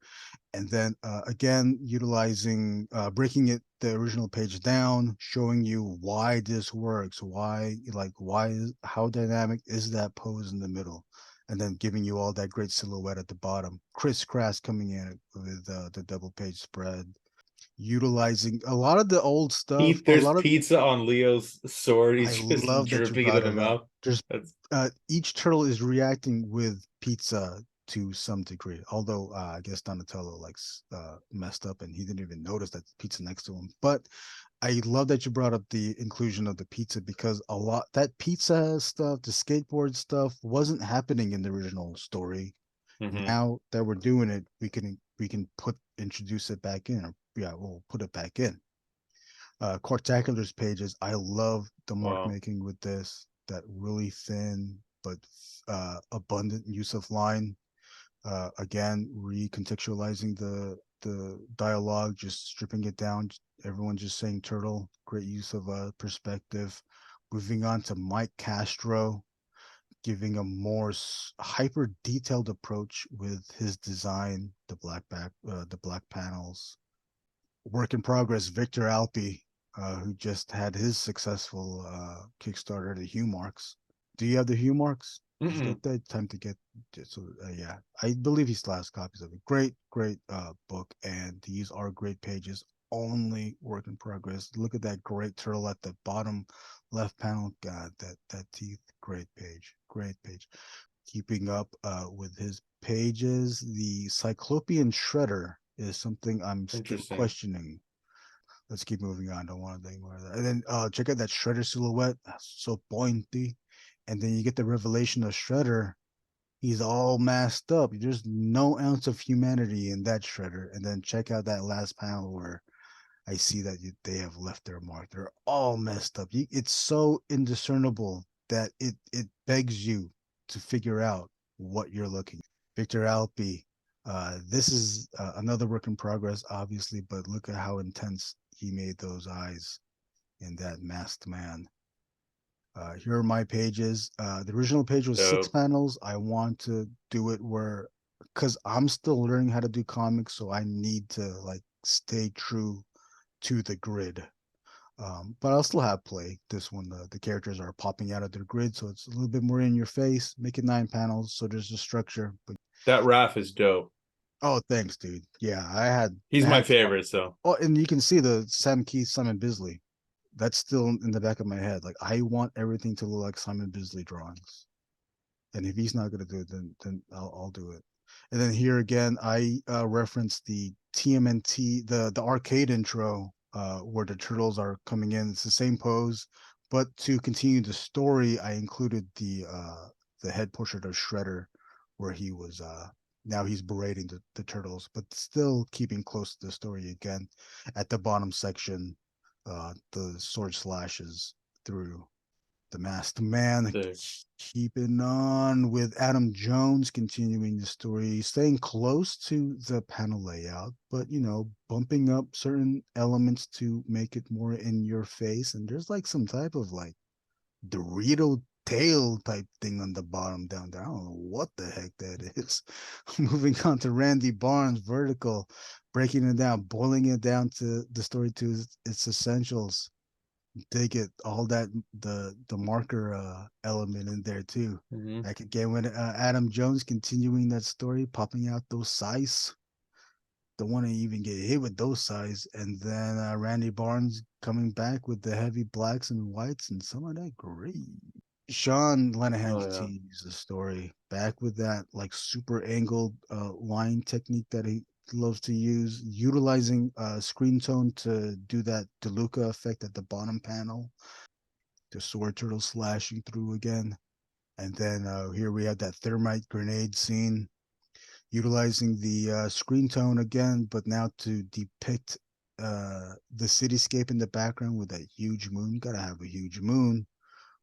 and then again utilizing breaking it the original page down, showing you why this works, how dynamic is that pose in the middle, and then giving you all that great silhouette at the bottom. ChrisChrass coming in with the double page spread, utilizing a lot of the old stuff, a There's lot of. pizza on Leo's sword. I He's just love that you dripping it in brought the it up. mouth. There's That's each turtle is reacting with pizza to some degree. Although I guess Donatello messed up and he didn't even notice that pizza next to him. But I love that you brought up the inclusion of the pizza, because a lot that pizza stuff, the skateboard stuff, wasn't happening in the original story. hmm. Now that we're doing it, we can introduce it back in. Or, yeah, we'll put it back in. Quarktacular's pages, I love the mark Wow. making with this. That really thin but abundant use of line. Again, recontextualizing the dialogue, just stripping it down. Everyone just saying turtle. Great use of perspective. Moving on to Mike Castro, giving a more hyper detailed approach with his design, the black panels. Work in progress, Victor Alpi, who just had his successful Kickstarter, the Hue Marks. Do you have the Hue Marks? Did you get that? Time to get. So yeah, I believe he still has copies of it. Great book, and these are great pages. Only work in progress. Look at that great turtle at the bottom left panel. God, that teeth. Great page. Great page. Keeping up with his pages. The Cyclopean Shredder is something I'm still questioning. Let's keep moving on. Don't want to think more of that. And then check out that Shredder silhouette. So pointy. And then you get the revelation of Shredder. He's all masked up. There's no ounce of humanity in that Shredder. And then check out that last panel where I see that they have left their mark. They're all messed up. It's so indiscernible that it begs you to figure out what you're looking at. Victor Alpi. This is another work in progress, obviously, but look at how intense he made those eyes in that masked man. Here are my pages. The original page was 6 panels. I want to do it where, because I'm still learning how to do comics, so I need to like stay true to the grid. But I'll still have play. This one, the characters are popping out of their grid, so it's a little bit more in your face. Make it 9 panels, so there's a structure. But that Raph is dope. Oh, thanks, dude. Yeah, He's my favorite. So. Oh, and you can see the Sam Keith, Simon Bisley. That's still in the back of my head. Like I want everything to look like Simon Bisley drawings. And if he's not gonna do it, then I'll do it. And then here again, I referenced the TMNT, the arcade intro, where the turtles are coming in. It's the same pose, but to continue the story, I included the head portrait of Shredder, where he was now he's berating the turtles, but still keeping close to the story again. At the bottom section, the sword slashes through the masked man. Keeping on with Adam Jones, continuing the story, staying close to the panel layout, but bumping up certain elements to make it more in your face. And there's like some type of like Dorito tail type thing on the bottom down there. I don't know what the heck that is. Moving on to Randy Barnes, vertical, breaking it down, boiling it down to the story to its essentials. Dig it, all that the marker element in there too. Like again, when Adam Jones continuing that story, popping out those size. Don't want to even get hit with those size. And then Randy Barnes coming back with the heavy blacks and whites and some of that green. Sean Lenahan continues the story, back with that like super angled line technique that he loves to use, utilizing screen tone to do that DeLuca effect at the bottom panel. The sword turtle slashing through again. And then here we have that thermite grenade scene, utilizing the screen tone again, but now to depict the cityscape in the background with that huge moon. Gotta have a huge moon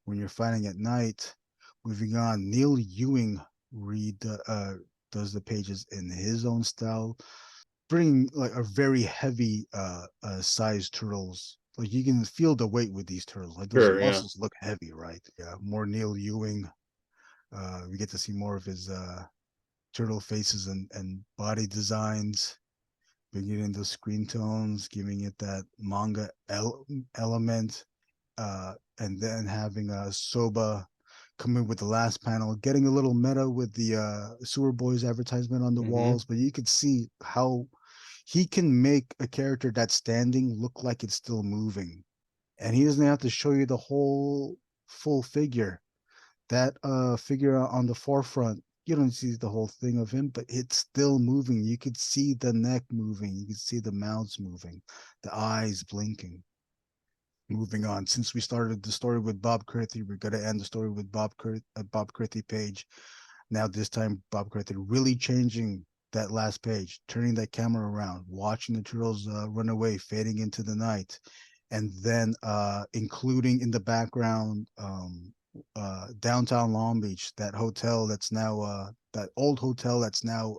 when you're fighting at night. Moving on, Neil Ewing does the pages in his own style, bringing like a very heavy sized turtles. Like you can feel the weight with these turtles. Like those muscles look heavy, right? Yeah, more Neil Ewing. We get to see more of his turtle faces and body designs, bringing in those screen tones, giving it that manga element, and then having a Soba coming with the last panel, getting a little meta with the SEWER Boyz advertisement on the walls, but you could see how he can make a character that's standing look like it's still moving, and he doesn't have to show you the whole full figure. That figure on the forefront, you don't see the whole thing of him, but it's still moving. You could see the neck moving. You could see the mouths moving, the eyes blinking. Moving on, since we started the story with Bob Kurthy, we're going to end the story with Bob Kurthy page. Now this time, Bob Kurthy really changing that last page, turning that camera around, watching the turtles run away, fading into the night, and then including in the background downtown Long Beach, that hotel that's now that old hotel that's now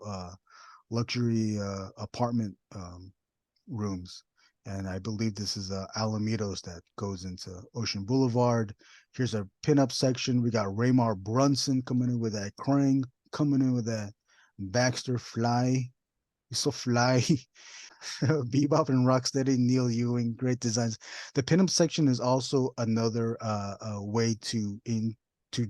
luxury apartment rooms. And I believe this is Alamitos that goes into Ocean Boulevard. Here's a pinup section. We got Raymar Brunson coming in with that Krang, coming in with that Baxter Fly. He's so fly. Bebop and Rocksteady, Neil Ewing, great designs. The pinup section is also another way to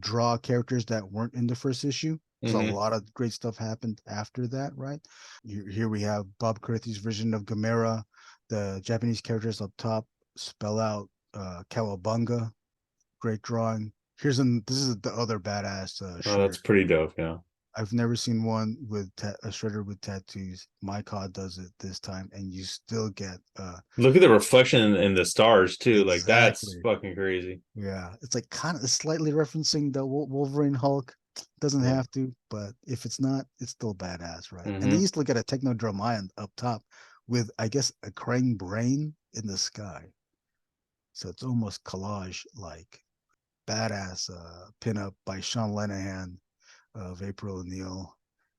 draw characters that weren't in the first issue. So a lot of great stuff happened after that, right? Here we have Bob Kurthy's version of Gamera. The Japanese characters up top spell out Cowabunga. Great drawing. This is the other badass Oh, shredder. that's pretty dope. Yeah. I've never seen one with a shredder with tattoos. My COD does it this time, and you still get look at the reflection in the stars too. Like that's exactly. fucking crazy. Yeah, it's like kind of slightly referencing the Wolverine Hulk. Doesn't Yeah. have to, but if it's not, it's still badass, right? And they Mhm. used to look at a Technodrome up top with, I guess, a Krang brain in the sky. So it's almost collage like. Badass pinup by Sean Lenahan of April O'Neil.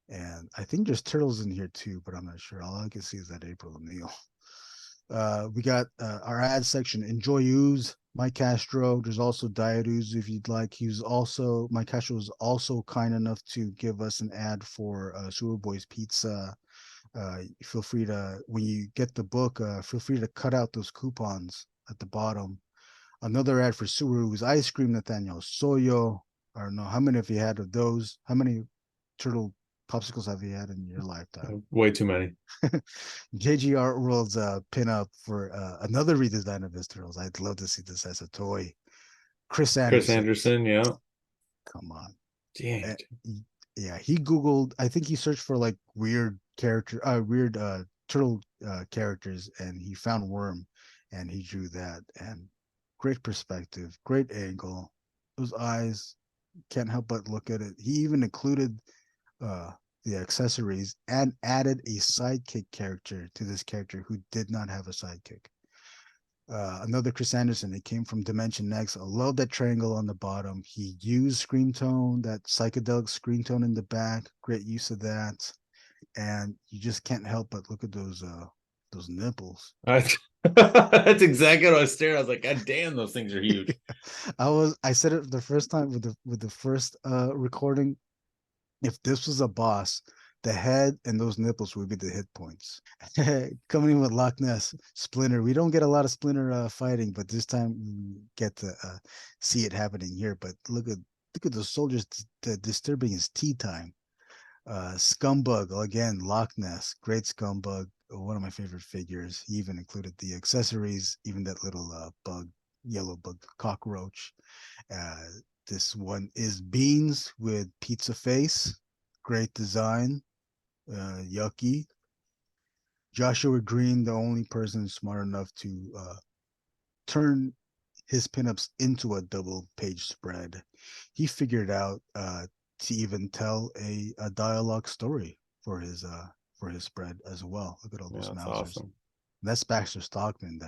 And I think there's turtles in here too, but I'm not sure. All I can see is that April O'Neil. We got our ad section. Enjoy Ooze, Mike Castro. There's also Diet Ooze if you'd like. Mike Castro was also kind enough to give us an ad for SEWER Boyz Pizza. Feel free to, when you get the book, feel free to cut out those coupons at the bottom. Another ad for SEWER's ice cream, Nathaniel Osollo. I don't know how many have you had of those. How many turtle popsicles have you had in your lifetime? Way too many. JGArtworld's pinup for another redesign of his turtles. I'd love to see this as a toy. Chris Chris Anderson. Anderson. Yeah. Come on. Dang. Yeah, he Googled, I think he searched for like weird turtle characters, and he found Worm, and he drew that. And great perspective, great angle. Those eyes, can't help but look at it. He even included uh, the accessories and added a sidekick character to this character who did not have a sidekick. Another Chris Anderson, it came from Dimension X. I love that triangle on the bottom. He used screen tone, that psychedelic screen tone in the back. Great use of that. And you just can't help but look at those nipples. That's exactly what I was staring. I was like, God damn, those things are huge. I said it the first time with the first recording. If this was a boss, the head and those nipples would be the hit points. Coming in with Loch Ness, Splinter. We don't get a lot of Splinter fighting, but this time we get to see it happening here. But look at the soldiers disturbing his tea time. Scumbug again, Loch Ness, great Scumbug, one of my favorite figures. He even included the accessories, even that little yellow bug cockroach. Uh, this one is Beans with pizza face, great design. Yucky. Joshua Green, the only person smart enough to turn his pinups into a double page spread. He figured out to even tell a dialogue story for his spread as well. Look at all those That's mousers. awesome. That's Baxter Stockman,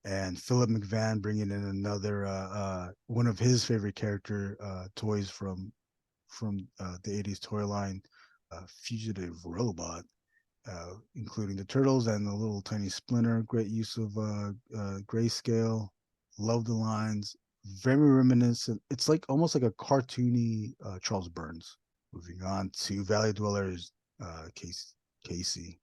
and Philip McVann bringing in another one of his favorite character toys from the 80s toy line, Fugitive Robot, including the turtles and the little tiny Splinter. Great use of grayscale. Love the lines. Very reminiscent. It's like almost like a cartoony Charles Burns. Moving on to Valley Dwellers, Casey.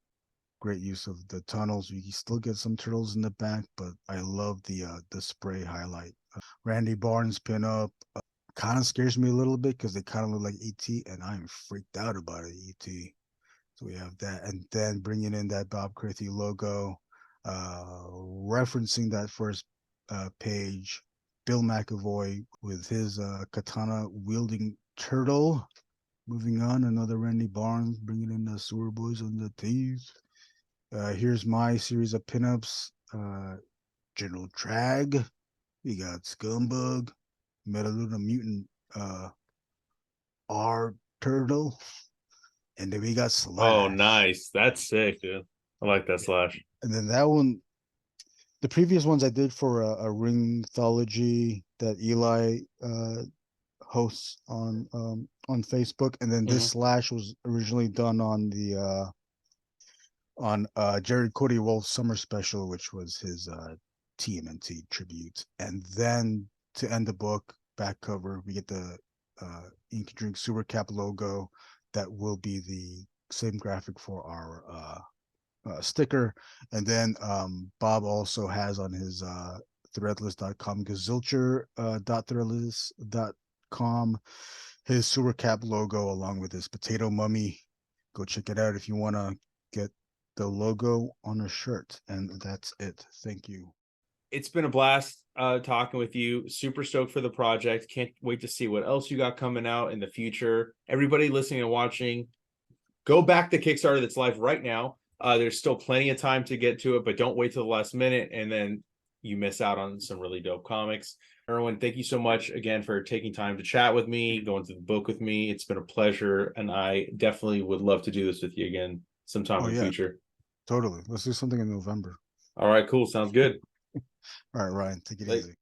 Great use of the tunnels. You still get some turtles in the back, but I love the spray highlight. Randy Barnes pinup kind of scares me a little bit because they kind of look like ET, and I'm freaked out about it, ET. So we have that, and then bringing in that Bob Kurthy logo, referencing that first page, Bill McEvoy with his katana wielding turtle. Moving on, another Randy Barnes bringing in the SEWER Boyz on the tees. Here's my series of pinups. General Trag. We got Scumbug, Metaluna Mutant, R Turtle, and then we got Slash. Oh, nice. That's sick, dude. I like that Slash. And then that one, the previous ones I did for a ringthology that Eli hosts on Facebook, and then this Slash was originally done on on Jared Cody Wolf's summer special, which was his TMNT tribute. And then to end the book, back cover, we get the Ink Drink Sewer Cap logo that will be the same graphic for our sticker. And then Bob also has on his threadless.com, gazilcher.threadless.com, his sewer cap logo along with his potato mummy. Go check it out if you want to get the logo on a shirt. And that's it. Thank you. It's been a blast talking with you. Super stoked for the project. Can't wait to see what else you got coming out in the future. Everybody listening and watching, go back to Kickstarter that's live right now. There's still plenty of time to get to it, but don't wait till the last minute and then you miss out on some really dope comics. Erwin, thank you so much again for taking time to chat with me, going through the book with me. It's been a pleasure, and I definitely would love to do this with you again sometime in the future. Totally. Let's do something in November. All right, cool. Sounds good. All right, Ryan, take it easy.